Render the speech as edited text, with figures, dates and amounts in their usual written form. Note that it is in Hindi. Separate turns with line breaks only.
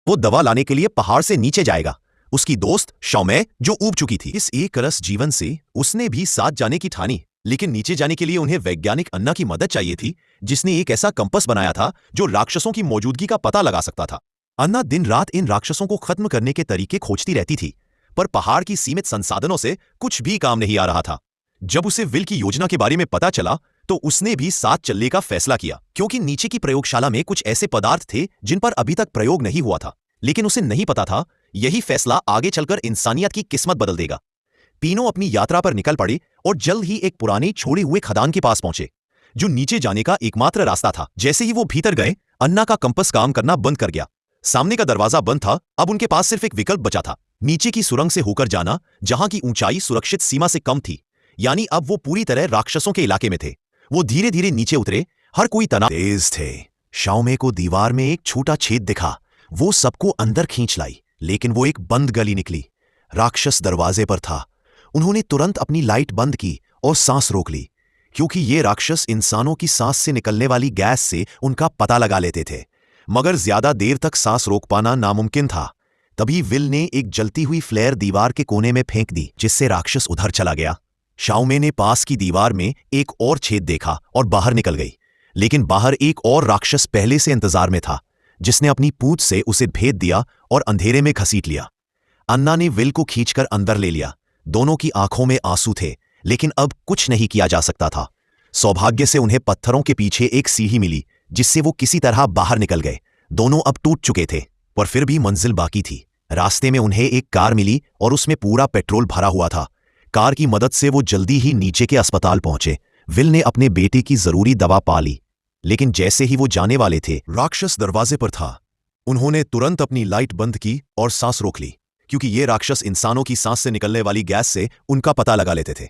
वो दवा लाने के लिए पहाड़ से नीचे जाएगा। उसकी दोस्त शौमे जो ऊब चुकी थी इस एक रस जीवन से उसने भी साथ जाने की ठानी, लेकिन नीचे जाने के लिए उन्हें वैज्ञानिक अन्ना की मदद चाहिए थी, जिसने एक ऐसा कंपस बनाया था जो राक्षसों की मौजूदगी का पता लगा सकता था। अन्ना दिन रात इन राक्षसों को खत्म करने के तरीके खोजती रहती थी, पर पहाड़ की सीमित संसाधनों से कुछ भी काम नहीं आ रहा था। जब उसे विल की योजना के बारे में पता चला तो उसने भी साथ चलने का फैसला किया, क्योंकि नीचे की प्रयोगशाला में कुछ ऐसे पदार्थ थे जिन पर अभी तक प्रयोग नहीं हुआ था। लेकिन उसे नहीं पता था यही फैसला आगे चलकर इंसानियत की किस्मत बदल देगा। तीनों अपनी यात्रा पर निकल पड़े और जल्द ही एक पुराने छोड़े हुए खदान के पास पहुंचे, जो नीचे जाने का एकमात्र रास्ता था। जैसे ही वो भीतर गए, अन्ना का कंपस काम करना बंद कर गया। सामने का दरवाजा बंद था। अब उनके पास सिर्फ एक विकल्प बचा था, नीचे की सुरंग से होकर जाना, जहां की ऊंचाई सुरक्षित सीमा से कम थी। यानी अब वो पूरी तरह राक्षसों के इलाके में थे। वो धीरे धीरे नीचे उतरे। हर कोई तनाव तेज थे। शाओमे को दीवार में एक छोटा छेद दिखा। वो सबको अंदर खींच लाई, लेकिन वो एक बंद गली निकली। राक्षस दरवाजे पर था। उन्होंने तुरंत अपनी लाइट बंद की और सांस रोक ली, क्योंकि ये राक्षस इंसानों की सांस से निकलने वाली गैस से उनका पता लगा लेते थे। मगर ज्यादा देर तक सांस रोक पाना नामुमकिन था। तभी विल ने एक जलती हुई फ्लेयर दीवार के कोने में फेंक दी, जिससे राक्षस उधर चला गया। शाओमे ने पास की दीवार में एक और छेद देखा और बाहर निकल गई, लेकिन बाहर एक और राक्षस पहले से इंतजार में था, जिसने अपनी पूंछ से उसे भेद दिया और अंधेरे में घसीट लिया। अन्ना ने विल को खींचकर अंदर ले लिया। दोनों की आंखों में आंसू थे, लेकिन अब कुछ नहीं किया जा सकता था। सौभाग्य से उन्हें पत्थरों के पीछे एक सीढ़ी मिली, जिससे वो किसी तरह बाहर निकल गए। दोनों अब टूट चुके थे, पर फिर भी मंजिल बाकी थी। रास्ते में उन्हें एक कार मिली और उसमें पूरा पेट्रोल भरा हुआ था। कार की मदद से वो जल्दी ही नीचे के अस्पताल पहुंचे। विल ने अपने बेटे की जरूरी दवा पा ली, लेकिन जैसे ही वो जाने वाले थे, राक्षस दरवाजे पर था। उन्होंने तुरंत अपनी लाइट बंद की और सांस रोक ली, क्योंकि ये राक्षस इंसानों की सांस से निकलने वाली गैस से उनका पता लगा लेते थे।